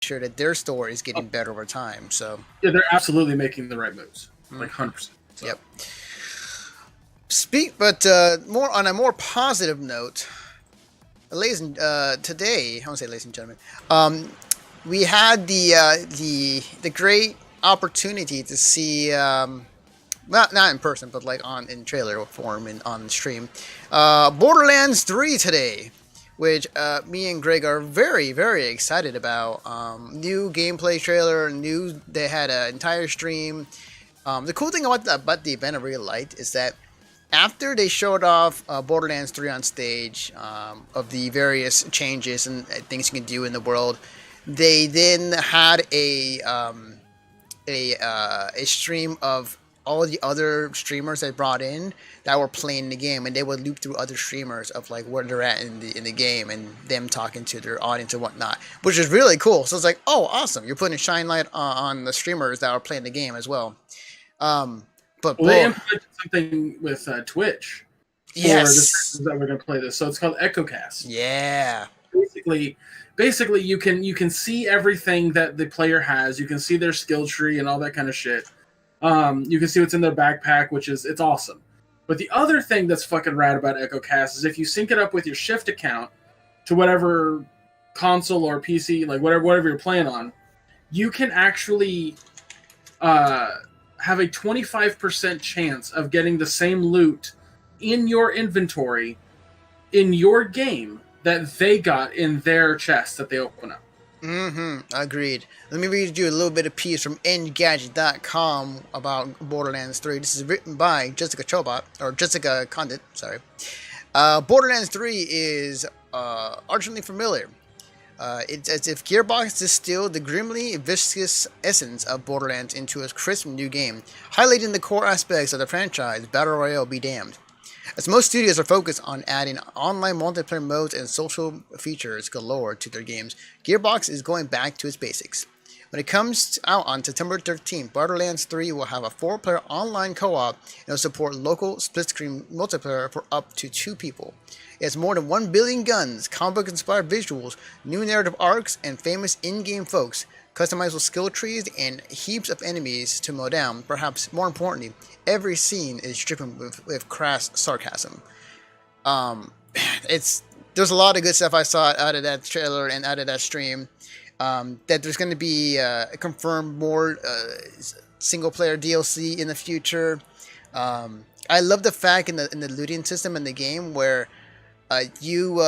sure that their story is getting better over time. So yeah, they're absolutely making the right moves, like 100%. So. Yep. More on a more positive note, today I want to say, ladies and gentlemen, we had the great opportunity to see, not in person, but like in trailer form and on stream, Borderlands 3 today, which me and Greg are very, very excited about. New gameplay trailer, they had an entire stream. The cool thing about the event I really liked is that after they showed off Borderlands 3 on stage, of the various changes and things you can do in the world, they then had a stream of all the other streamers they brought in that were playing the game, and they would loop through other streamers of like where they're at in the game and them talking to their audience and whatnot, which is really cool. So it's like, oh, awesome! You're putting a shine light on the streamers that are playing the game as well. They implemented something with Twitch. Yes, that we're going to play this. So it's called EchoCast. Yeah. Basically, you can see everything that the player has. You can see their skill tree and all that kind of shit. You can see what's in their backpack, it's awesome. But the other thing that's fucking rad about EchoCast is if you sync it up with your Shift account to whatever console or PC, like whatever you're playing on, you can actually have a 25% chance of getting the same loot in your inventory in your game that they got in their chest that they open up. Agreed. Let me read you a little bit of piece from Engadget.com about Borderlands 3. This is written by Jessica Condit, sorry. Borderlands 3 is urgently familiar. It's as if Gearbox distilled the grimly viscous essence of Borderlands into a crisp new game, highlighting the core aspects of the franchise, Battle Royale be damned. As most studios are focused on adding online multiplayer modes and social features galore to their games, Gearbox is going back to its basics. When it comes out on September 13th, Borderlands 3 will have a 4-player online co-op and will support local split-screen multiplayer for up to 2 people. It has more than 1 billion guns, comic book-inspired visuals, new narrative arcs, and famous in-game folks, customizable skill trees, and heaps of enemies to mow down. Perhaps more importantly, every scene is dripping with crass sarcasm. There's a lot of good stuff I saw out of that trailer and out of that stream. That there's going to be confirmed more single-player DLC in the future. I love the fact in the looting system in the game where you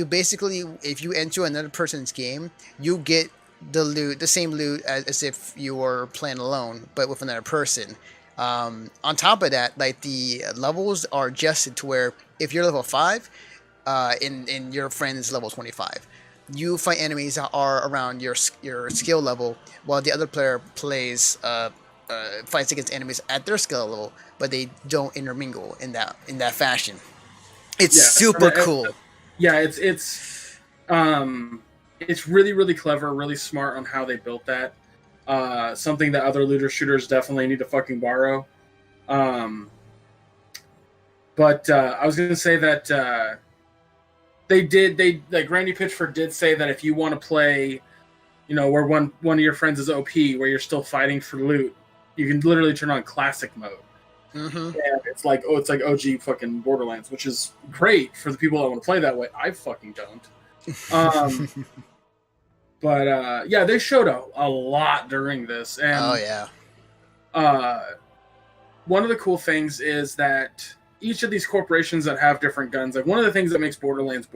basically, if you enter another person's game, you get the same loot as if you were playing alone, but with another person. On top of that, like the levels are adjusted to where if you're level 5, and your friend is level 25, you fight enemies that are around your skill level, while the other player plays fights against enemies at their skill level, but they don't intermingle in that fashion. It's super cool. Yeah, it's really, really clever, really smart on how they built that. Something that other looter shooters definitely need to fucking borrow. But I was going to say that like Randy Pitchford did say that if you want to play, where one of your friends is OP, where you're still fighting for loot, you can literally turn on classic mode. And it's like OG fucking Borderlands, which is great for the people that want to play that way. I fucking don't. But they showed a lot during this, and one of the cool things is that each of these corporations that have different guns, like one of the things that makes Borderlands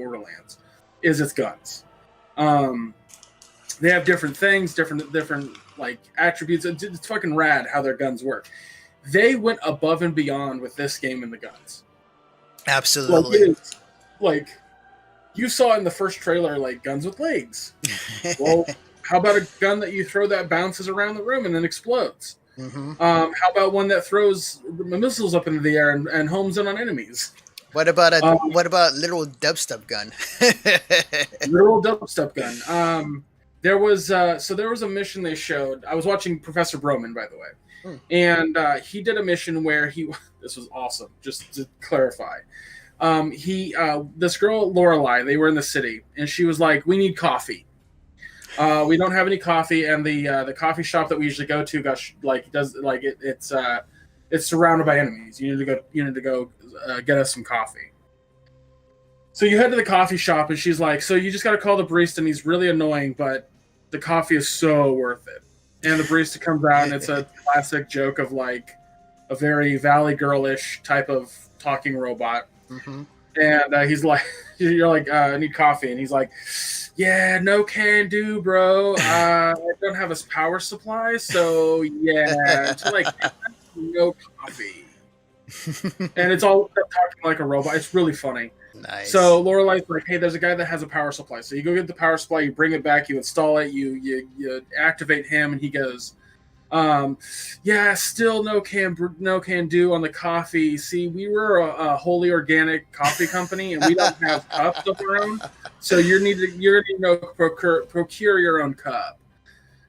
is its guns. They have different things, different like attributes. It's fucking rad how their guns work. They went above and beyond with this game and the guns. Absolutely. Like you saw in the first trailer, like guns with legs. Well, how about a gun that you throw that bounces around the room and then explodes? How about one that throws missiles up into the air and homes in on enemies? What about literal dubstep gun? Literal dubstep gun. There was a mission they showed. I was watching Professor Broman, by the way. And he did a mission where this was awesome, just to clarify. This girl, Lorelei, they were in the city, and she was like, we need coffee. We don't have any coffee, and the coffee shop that we usually go to it's surrounded by enemies. You need to go get us some coffee. So you head to the coffee shop, and she's like, "So you just got to call the barista, and he's really annoying, but the coffee is so worth it." And the barista comes out, and it's a classic joke of like a very Valley Girl-ish type of talking robot. Mm-hmm. And he's like, "You're like, I need coffee," and he's like, "Yeah, no can do, bro. I don't have a power supply, so yeah, so like no coffee." And it's all talking like a robot. It's really funny. Nice. So Lorelai's like, "Hey, there's a guy that has a power supply. So you go get the power supply, you bring it back, you install it, you activate him, and he goes, yeah, still no can do on the coffee. See, we were a wholly organic coffee company, and we don't have cups of our own. So you're gonna need to procure your own cup."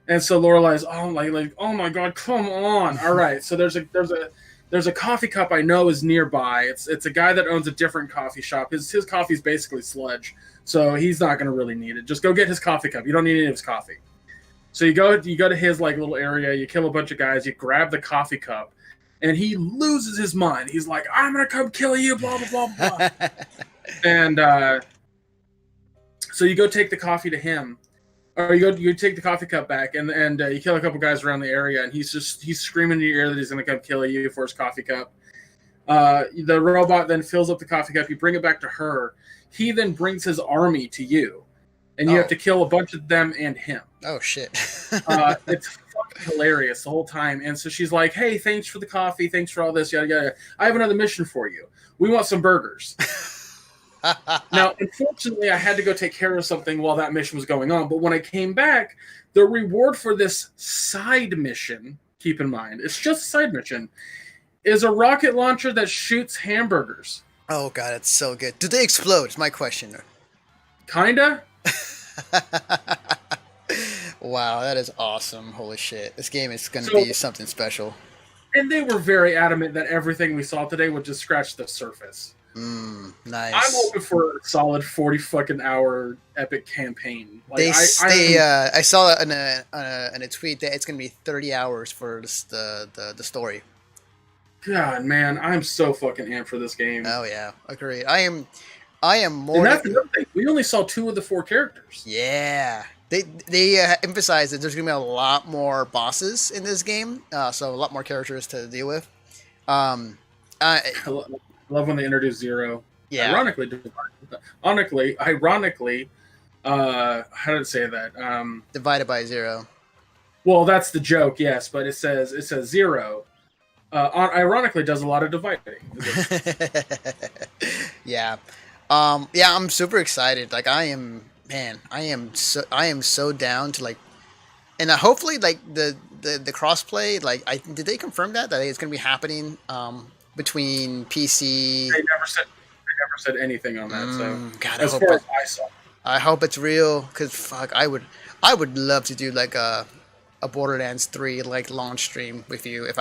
And so Lorelai's, oh my god, come on! All right, so there's a coffee cup I know is nearby. It's a guy that owns a different coffee shop. His coffee's basically sludge, so he's not gonna really need it. Just go get his coffee cup. You don't need any of his coffee. So you go to his like little area, you kill a bunch of guys, you grab the coffee cup, and he loses his mind. He's like, "I'm gonna come kill you," blah blah blah blah. And so you go take the coffee to him, or you take the coffee cup back, and you kill a couple guys around the area, and he's screaming in your ear that he's gonna come kill you for his coffee cup. The robot then fills up the coffee cup. You bring it back to her. He then brings his army to you, and you have to kill a bunch of them and him. Oh shit! It's fucking hilarious the whole time. And so she's like, "Hey, thanks for the coffee, thanks for all this, yada yada. I have another mission for you. We want some burgers." Now, unfortunately, I had to go take care of something while that mission was going on. But when I came back, the reward for this side mission, keep in mind, it's just a side mission, is a rocket launcher that shoots hamburgers. Oh god, it's so good. Do they explode? Is my question. Kinda. Wow, that is awesome. Holy shit. This game is going to be something special. And they were very adamant that everything we saw today would just scratch the surface. Nice. I'm hoping for a solid 40 fucking hour epic campaign. Like, I saw in a tweet that it's going to be 30 hours for the story. God, man, I'm so fucking amped for this game. Oh yeah, agreed. I am more. And that's another thing. We only saw 2 of the 4 characters. Yeah. They emphasize that there's going to be a lot more bosses in this game, so a lot more characters to deal with. I love when they introduce Zero. Yeah. Ironically, how did it say that? Divided by 0. Well, that's the joke, yes, but it says Zero. Ironically, does a lot of dividing. Yeah. Yeah, I'm super excited. Like I am so down to like, and hopefully like the crossplay. Like, did they confirm that it's going to be happening between PC? They never said anything on that. So God, as far as I saw, I hope it's real, because fuck, I would love to do like a Borderlands 3 like launch stream with you if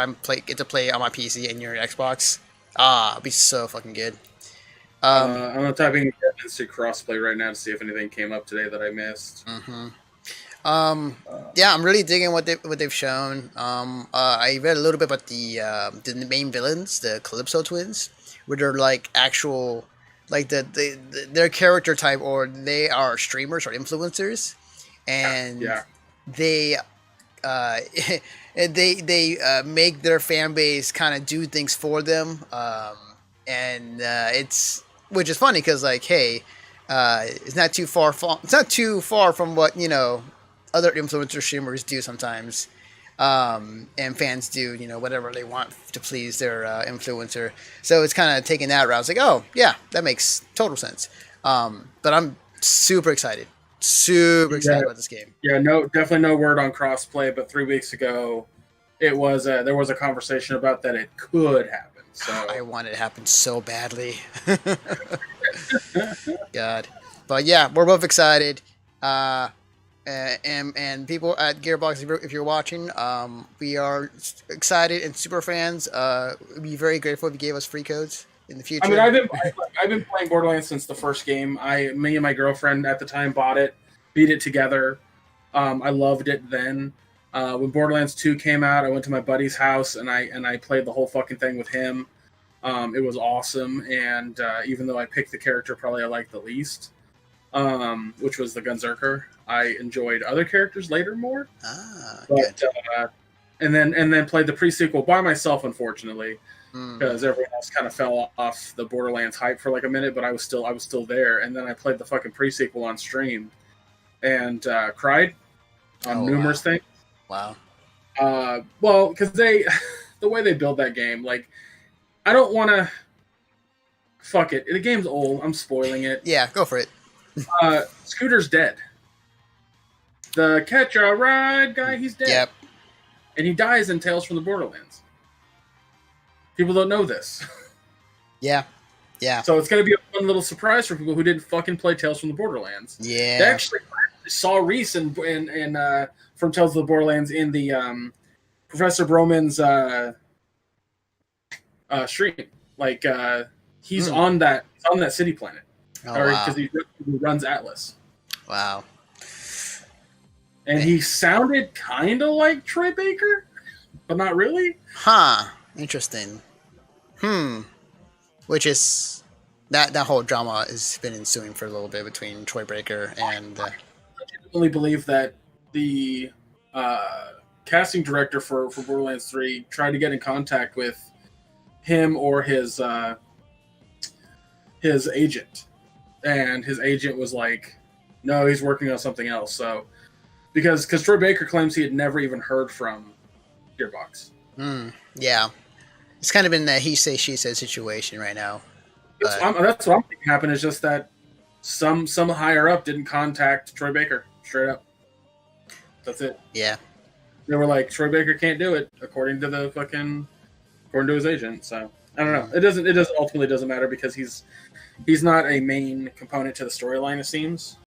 get to play on my PC and your Xbox. It'd be so fucking good. I'm typing into crossplay right now to see if anything came up today that I missed. Yeah, I'm really digging what they've shown. I read a little bit about the main villains, the Calypso twins, where they're like actual, like their character type, or they are streamers or influencers, and they make their fan base kind of do things for them, and which is funny because like, hey, it's not too far from what other influencer streamers do sometimes, and fans do whatever they want to please their influencer. So it's kind of taking that route. It's like, oh yeah, that makes total sense. But I'm super excited about this game. Yeah, definitely no word on crossplay, but 3 weeks ago, there was a conversation about that it could happen. So I want it to happen so badly. God, but yeah, we're both excited. And people at Gearbox, if you're watching, we are excited and super fans. We'd be very grateful if you gave us free codes in the future. I mean, I've been playing Borderlands since the first game. Me and my girlfriend at the time bought it, beat it together. I loved it then. When Borderlands 2 came out, I went to my buddy's house and I played the whole fucking thing with him. It was awesome, and even though I picked the character probably I liked the least, which was the Gunzerker, I enjoyed other characters later more. Good. And then played the pre-sequel by myself, unfortunately, because everyone else kind of fell off the Borderlands hype for like a minute, but I was still there. And then I played the fucking pre-sequel on stream and cried on numerous things. Wow. Well, because the way they build that game, like, I don't want to. Fuck it. The game's old. I'm spoiling it. Yeah, go for it. Scooter's dead. The Catch a Ride guy, he's dead. Yep. And he dies in Tales from the Borderlands. People don't know this. Yeah. Yeah. So it's going to be a fun little surprise for people who didn't fucking play Tales from the Borderlands. Yeah. They actually saw Reese in from Tales of the Borderlands in the Professor Broman's stream. Like he's on that city planet, because he runs Atlas. Wow. And he sounded kind of like Troy Baker, but not really. Huh. Interesting. Which is that whole drama has been ensuing for a little bit between Troy Baker and. I genuinely believe that the casting director for Borderlands 3 tried to get in contact with him or his agent, and his agent was like, "No, he's working on something else." So, because Troy Baker claims he had never even heard from Gearbox. Yeah, it's kind of in that he say she said situation right now. That's what I'm thinking happened. Is just that some higher up didn't contact Troy Baker straight up. That's it. Yeah. They were like, Troy Baker can't do it according to his agent. So I don't know. It ultimately doesn't matter because he's not a main component to the storyline, it seems.